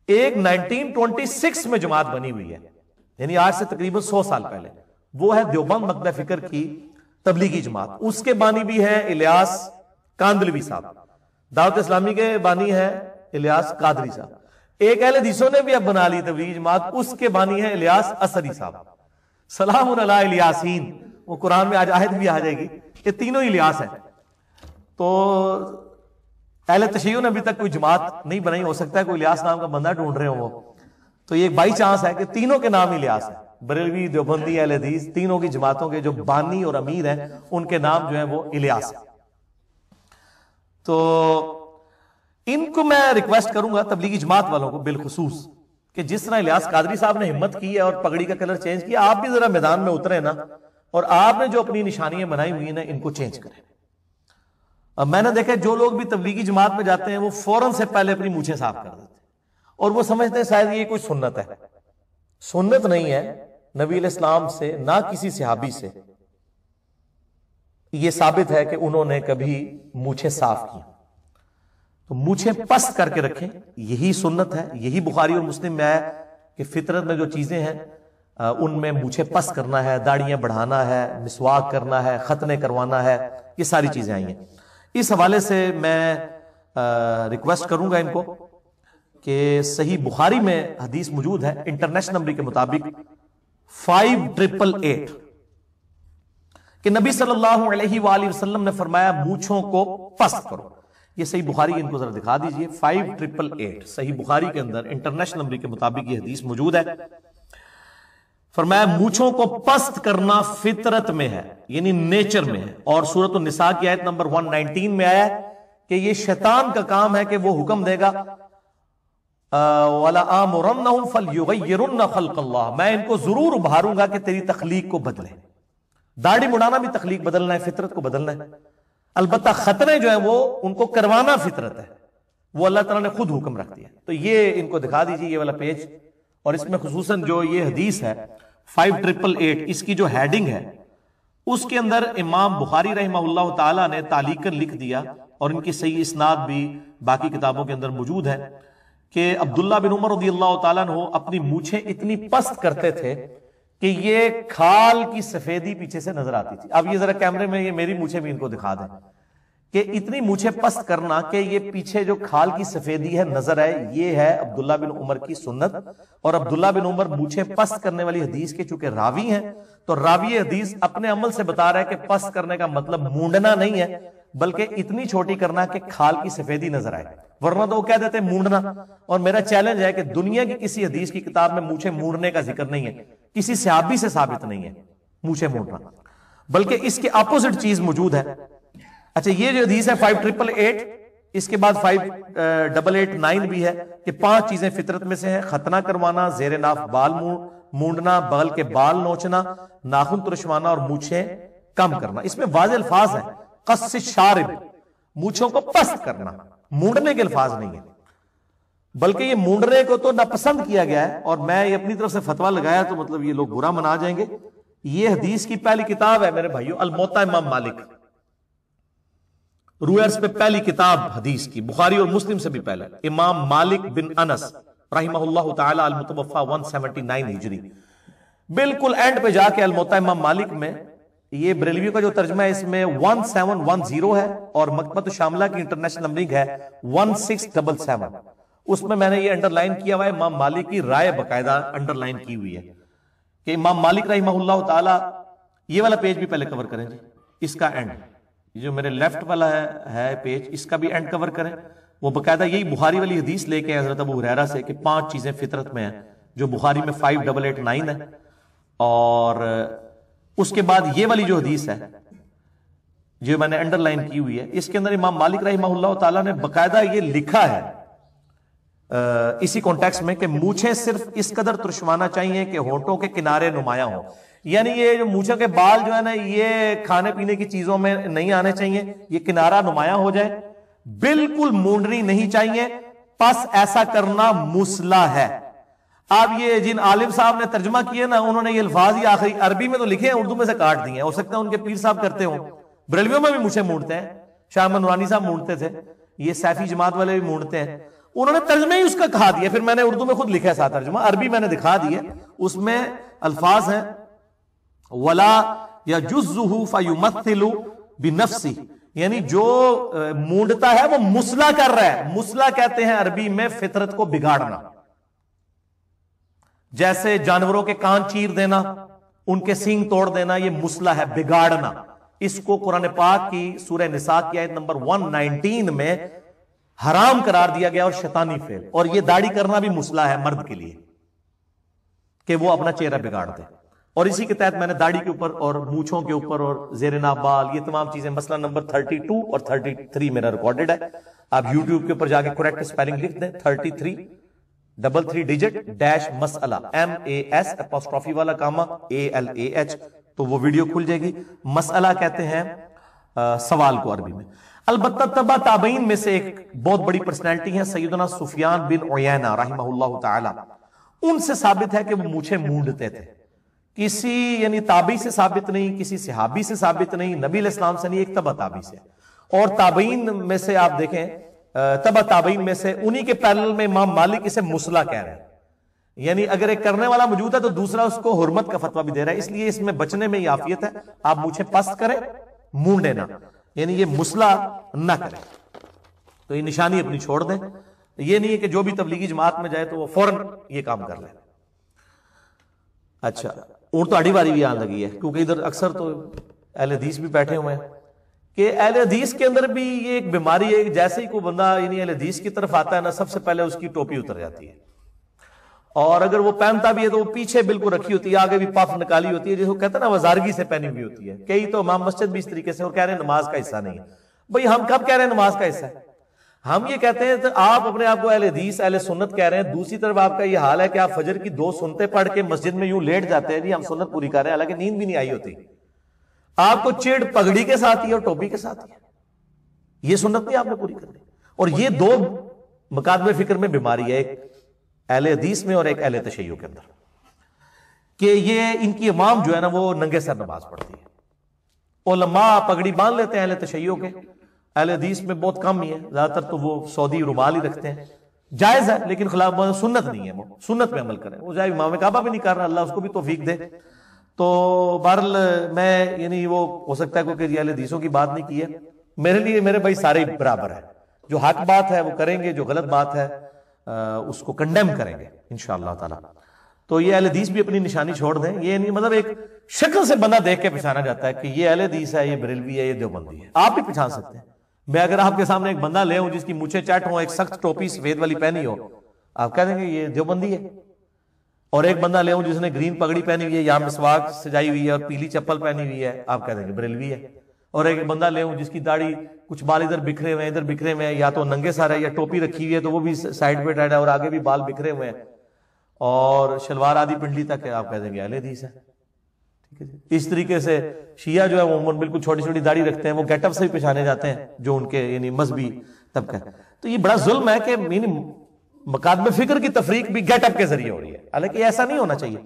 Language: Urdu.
ایک 1926 میں جماعت بنی ہوئی ہے، یعنی آج سے تقریباً 100 سال پہلے، وہ ہے دیوبند مکتب فکر کی تبلیغی جماعت. اس کے بانی بھی ہیں الیاس کاندلوی صاحب، دعوت اسلامی کے بانی ہے الیاس قادری صاحب. ایک اہل حدیثوں نے بھی اب بنا لی تبلیغی جماعت، اس کے بانی ہے الیاس اسدی صاحب. سلام علی الیاسین، وہ قرآن میں آج آیت بھی آ جائے گی، یہ تینوں ہی الیاس ہیں. تو اہل تشیع نے ابھی تک کوئی جماعت نہیں بنائی، ہو سکتا ہے کوئی الیاس نام کا بندہ ڈھونڈ رہے ہوں وہ، تو یہ ایک بائی چانس ہے کہ تینوں کے نام ہی الیاس ہیں. بریلوی، دیوبندی، اہل حدیث، تینوں کی جماعتوں کے جو بانی اور امیر ہیں ان کے نام جو ہیں وہ الیاس ہیں. تو ان کو میں ریکویسٹ کروں گا تبلیغی جماعت والوں کو بالخصوص کہ جس طرح الیاس قادری صاحب نے ہمت کی ہے اور پگڑی کا کلر چینج کیا، آپ بھی ذرا میدان میں اترے نا، اور آپ نے جو اپنی نشانیاں بنائی ہوئی ہیں نا ان کو چینج کریں. اب میں نے دیکھا جو لوگ بھی تبلیغی جماعت میں جاتے ہیں وہ فوراً سے پہلے اپنی مونچھیں صاف کر دیتے ہیں، اور وہ سمجھتے ہیں شاید یہ کوئی سنت ہے. سنت نہیں ہے، نبی علیہ السلام سے نہ کسی صحابی سے یہ ثابت ہے کہ انہوں نے کبھی مونچھیں صاف کی. تو مونچھیں پست کر کے رکھیں، یہی سنت ہے. یہی بخاری اور مسلم میں ہے کہ فطرت میں جو چیزیں ہیں ان میں مونچھیں پست کرنا ہے، داڑیاں بڑھانا ہے، مسواک کرنا ہے، ختنے کروانا ہے، یہ ساری چیزیں آئی ہیں. اس حوالے سے میں ریکویسٹ کروں گا ان کو کہ صحیح بخاری میں حدیث موجود ہے انٹرنیشنل نمبر کے مطابق 5888 کہ نبی صلی اللہ علیہ وآلہ وسلم نے فرمایا مونچھوں کو پست کرو. یہ صحیح بخاری ان کو ذرا دکھا دیجئے. 5888 صحیح بخاری کے اندر انٹرنیشنل نمبر کے مطابق یہ حدیث موجود ہے. فرمایا مونچھوں کو پست کرنا فطرت میں ہے، یعنی نیچر میں ہے. اور سورۃ النساء کی آیت نمبر 119 میں آیا ہے کہ یہ شیطان کا کام ہے کہ وہ حکم دے گا وَلَآمُرَنَّهُمْ فَلْيُغَيِّرُنَّ خَلْقَ اللَّهِ، میں ان کو ضرور ابھاروں گا کہ تیری تخلیق کو بدلے. داڑھی مڑانا بھی تخلیق بدلنا ہے، فطرت کو بدلنا ہے. البتہ ختنے جو ہیں وہ ان کو کروانا فطرت ہے، وہ اللہ تعالیٰ نے خود حکم رکھ دیا. تو یہ ان کو دکھا دیجیے یہ والا پیج، اور اس میں خصوصاً جو یہ حدیث ہے 5888 اس کی جو ہیڈنگ ہے اس کے اندر امام بخاری رحمہ اللہ تعالیٰ نے تعلیقاً لکھ دیا، اور ان کی صحیح اسناد بھی باقی کتابوں کے اندر موجود ہے کہ عبداللہ بن عمر رضی اللہ تعالیٰ عنہ اپنی مونچھیں اتنی پست کرتے تھے کہ یہ کھال کی سفیدی پیچھے سے نظر آتی تھی. اب یہ ذرا کیمرے میں یہ میری مونچھیں بھی ان کو دکھا دیں کہ اتنی مونچھیں پست کرنا کہ یہ پیچھے جو کھال کی سفیدی ہے نظر آئے، یہ ہے عبداللہ بن عمر کی سنت. اور عبداللہ بن عمر مونچھیں پست کرنے والی حدیث کے چونکہ راوی ہیں، تو راوی حدیث اپنے عمل سے بتا رہا ہے کہ پست کرنے کا مطلب مونڈنا نہیں ہے، بلکہ اتنی چھوٹی کرنا کہ کھال کی سفیدی نظر آئے، ورنہ تو وہ کہہ دیتے ہیں مونڈنا. اور میرا چیلنج ہے کہ دنیا کی کسی حدیث کی کتاب میں مونچھیں مونڈنے کا ذکر نہیں ہے، کسی صحابی سے ثابت نہیں ہے مونچھیں مونڈنا، بلکہ اس کے اپوزٹ چیز موجود ہے. اچھا یہ جو حدیث ہے 5888 اس کے بعد 5889 بھی ہے کہ 5 چیزیں فطرت میں سے ہیں: ختنہ کروانا، زیر ناف بال مونڈنا، بغل کے بال نوچنا، ناخن ترشوانا اور مونچھیں کم کرنا. اس میں واضح الفاظ ہیں: قص الشارب، مونچھوں کو پست کرنا، مونڈنے کے الفاظ نہیں ہیں، بلکہ یہ مونڈنے کو تو ناپسند کیا گیا ہے. اور میں یہ اپنی طرف سے فتویٰ لگایا تو مطلب یہ لوگ برا منا جائیں گے. یہ حدیث کی پہلی کتاب ہے میرے بھائیو، الموطا امام مالک، روایرز پہ پہلی کتاب حدیث کی، بخاری اور مسلم سے بھی پہلے، امام مالک بن انس رحمہ اللہ تعالی المتوفا 179 ہجری. بالکل اینڈ پہ جا کے الموطا امام مالک میں یہ بریلویوں کا جو ترجمہ ہے اس میں 1710 ہے، اور مکتبۃ شاملہ کی انٹرنیشنل نمبرنگ ہے 1677. اس میں میں نے یہ انڈر لائن کیا ہوا ہے، امام مالک کی رائے باقاعدہ انڈر لائن کی ہوئی ہے کہ امام مالک رحمہ اللہ تعالی. یہ والا پیج بھی پہلے کور کریں جی، اس کا اینڈ، جو میرے لیفٹ والا ہے پیج، اس کا بھی اینڈ کور کریں. وہ باقاعدہ یہی بخاری والی حدیث لے کے حضرت ابو ہریرہ سے کہ 5 چیزیں فطرت میں ہیں، جو بخاری میں 5889 ہے. اور اس کے بعد یہ والی جو حدیث ہے جو میں نے انڈر لائن کی ہوئی ہے، اس کے اندر امام مالک رحمہ اللہ تعالیٰ نے باقاعدہ یہ لکھا ہے اسی کانٹیکسٹ میں کہ مونچھیں صرف اس قدر ترشوانا چاہیے کہ ہونٹوں کے کنارے نمایاں ہوں. یعنی یہ جو مونچھوں کے بال جو ہے نا یہ کھانے پینے کی چیزوں میں نہیں آنے چاہیے، یہ کنارہ نمایاں ہو جائے، بالکل مونڈنی نہیں چاہیے، پس ایسا کرنا مصلح ہے. اب یہ جن عالم صاحب نے ترجمہ کیے نا انہوں نے یہ الفاظ ہی آخری عربی میں تو لکھے ہیں، اردو میں سے کاٹ دیے ہیں. ہو سکتا ہے ان کے پیر صاحب کرتے ہوں، بریلویوں میں بھی مونچھیں مونڈتے ہیں، شاہ احمد نورانی صاحب مونڈتے تھے، یہ سیفی جماعت والے بھی مونڈتے ہیں. انہوں نے ترجمہ ہی اس کا کہا دیا. پھر میں نے اردو میں خود لکھا ہے ساتھ ترجمہ, عربی میں نے دکھا دیا, اس میں الفاظ ہیں وَلَا يَجُزُّهُ فَيُمَثِّلُ بِنَفْسِهِ, یعنی جو مونڈتا ہے وہ مسلح کر رہا ہے. مسلح کہتے ہیں عربی میں فطرت کو بگاڑنا, جیسے جانوروں کے کان چیر دینا, ان کے سینگ توڑ دینا, یہ مسلح ہے, بگاڑنا. اس کو قرآن پاک کی سورہ نساء کی آیت نمبر 119 میں حرام قرار دیا گیا اور شیطانی فعل. اور یہ داڑھی کرنا بھی مسلح ہے مرد کے لیے کہ وہ اپنا چہرہ بگاڑ دے. اور اسی کے تحت میں نے داڑھی کے اوپر اور مونچھوں کے اوپر اور زیر ناف بال, یہ تمام چیزیں مسئلہ نمبر 32 اور 33 میرا ریکارڈڈ ہے. آپ یوٹیوب کے اوپر جا کے کریکٹ سپیلنگ لکھ دیں, 33 ڈیجٹ ڈیش مسئلہ, MAS اپوسٹرافی والا کاما ALAH, تو وہ ویڈیو کھل جائے گی. مسئلہ کہتے ہیں سوال کو عربی میں. البتہ تبع تابعین میں سے ایک بہت بڑی پرسنالٹی ہے سیدنا سفیان بن عیینہ رحمہ اللہ تعالی. ان سے ثابت ہے کہ وہ مونچھیں مونڈتے تھے. کسی یعنی تابعی سے ثابت نہیں, کسی صحابی سے ثابت نہیں, نبی علیہ السلام سے نہیں, ایک تبع تابعی سے. اور تابعین میں سے آپ دیکھیں, تبع تابعین میں سے انہی کے پیرلل میں امام مالک اسے مسلح کہہ رہے ہیں. یعنی اگر ایک کرنے والا موجود ہے تو دوسرا اس کو حرمت کا فتویٰ بھی دے رہا ہے. اس لیے اس میں بچنے میں یہ عافیت ہے, آپ مونچھیں پست کریں, مونڈے نہ, یعنی یہ مسلح نہ کریں. تو یہ نشانی اپنی چھوڑ دیں. یہ نہیں ہے کہ جو بھی تبلیغی جماعت میں جائے تو وہ فوراً یہ کام کر لیں. اچھا, اور تو اڑی باری بھی آنے لگی ہے, کیونکہ ادھر اکثر تو اہل حدیث بھی بیٹھے ہوئے ہیں کہ اہل حدیث کے اندر بھی یہ ایک بیماری ہے. جیسے ہی کوئی بندہ یعنی اہل حدیث کی طرف آتا ہے نا, سب سے پہلے اس کی ٹوپی اتر جاتی ہے, اور اگر وہ پہنتا بھی ہے تو وہ پیچھے بالکل رکھی ہوتی ہے, آگے بھی پف نکالی ہوتی ہے, جس کو کہتے ہیں نا وزارگی سے پہنی ہوئی ہوتی ہے. کئی تو امام مسجد بھی اس طریقے سے, اور کہہ رہے ہیں نماز کا حصہ نہیں ہے. بھئی ہم کب کہہ رہے ہیں نماز کا حصہ ہے؟ ہم یہ کہتے ہیں تو آپ اپنے آپ کو اہل حدیث اہل سنت کہہ رہے ہیں. دوسری طرف آپ کا یہ حال ہے کہ آپ فجر کی 2 سنتیں پڑھ کے مسجد میں یوں لیٹ جاتے ہیں, جی ہم سنت پوری کر رہے ہیں, حالانکہ نیند بھی نہیں آئی ہوتی. آپ کو چڑ پگڑی کے ساتھ ہی اور ٹوپی کے ساتھ ہی, یہ سنت نہیں آپ نے پوری کرنی. اور یہ 2 مکاتب فکر میں بیماری ہے, ایک اہل حدیث میں اور ایک اہل تشیع کے اندر, کہ یہ ان کی امام جو ہے نا وہ ننگے سر نماز پڑھتی ہے. علماء پگڑی باندھ لیتے ہیں اہل تشیع کے, اہل حدیث میں بہت کم ہی ہے, زیادہ تر تو وہ سعودی رومال ہی رکھتے ہیں. جائز ہے لیکن خلاف سنت نہیں ہے, وہ سنت پہ عمل کریں. وہ جائے امام کعبہ بھی نہیں کر رہا, اللہ اس کو بھی توفیق دے. تو بہرحال میں یعنی وہ ہو سکتا ہے کیونکہ اہل حدیثوں کی بات نہیں کی ہے, میرے لیے میرے بھائی سارے برابر ہیں. جو حق بات ہے وہ کریں گے, جو غلط بات ہے اس کو کنڈیم کریں گے انشاءاللہ تعالی. تو یہ اہل حدیث بھی اپنی نشانی چھوڑ دیں. یہ نہیں مطلب ایک شکل سے بندہ دیکھ کے پہچانا جاتا ہے کہ یہ اہل حدیث ہے, یہ بریلوی ہے, یہ دیوبندی ہے. آپ بھی پہچان سکتے ہیں. میں اگر آپ کے سامنے ایک بندہ لے ہوں جس کی مونچھیں چٹ ہوں, ایک سخت ٹوپی سفید والی پہنی ہو, آپ کہہ دیں گے یہ دیوبندی ہے. اور ایک بندہ لے ہوں جس نے گرین پگڑی پہنی ہوئی ہے, یہاں مسواک سجائی ہوئی ہے اور پیلی چپل پہنی ہوئی ہے, آپ کہہ دیں گے بریلوی ہے. اور ایک بندہ لے ہوں جس کی داڑھی کچھ بال ادھر بکھرے ہوئے ہیں, ادھر بکھرے ہوئے ہیں, یا تو ننگے سر ہے یا ٹوپی رکھی ہوئی ہے تو وہ بھی سائڈ پہ ٹائٹ ہے, اور آگے بھی بال بکھرے ہوئے ہیں, اور شلوار آدھی پنڈلی تک ہے, آپ کہہ دیں گے اہل حدیث ہے. اس طریقے سے شیعہ جو ہے وہ بالکل چھوٹی چھوٹی داڑھی رکھتے ہیں, وہ گیٹ اپ سے بھی پہچانے جاتے ہیں جو ان کے یعنی مذہبی طبقہ ہے. تو یہ بڑا ظلم ہے کہ مکاتب فکر کی تفریق بھی گیٹ اپ کے ذریعے ہو رہی ہے, حالانکہ ایسا نہیں ہونا چاہیے.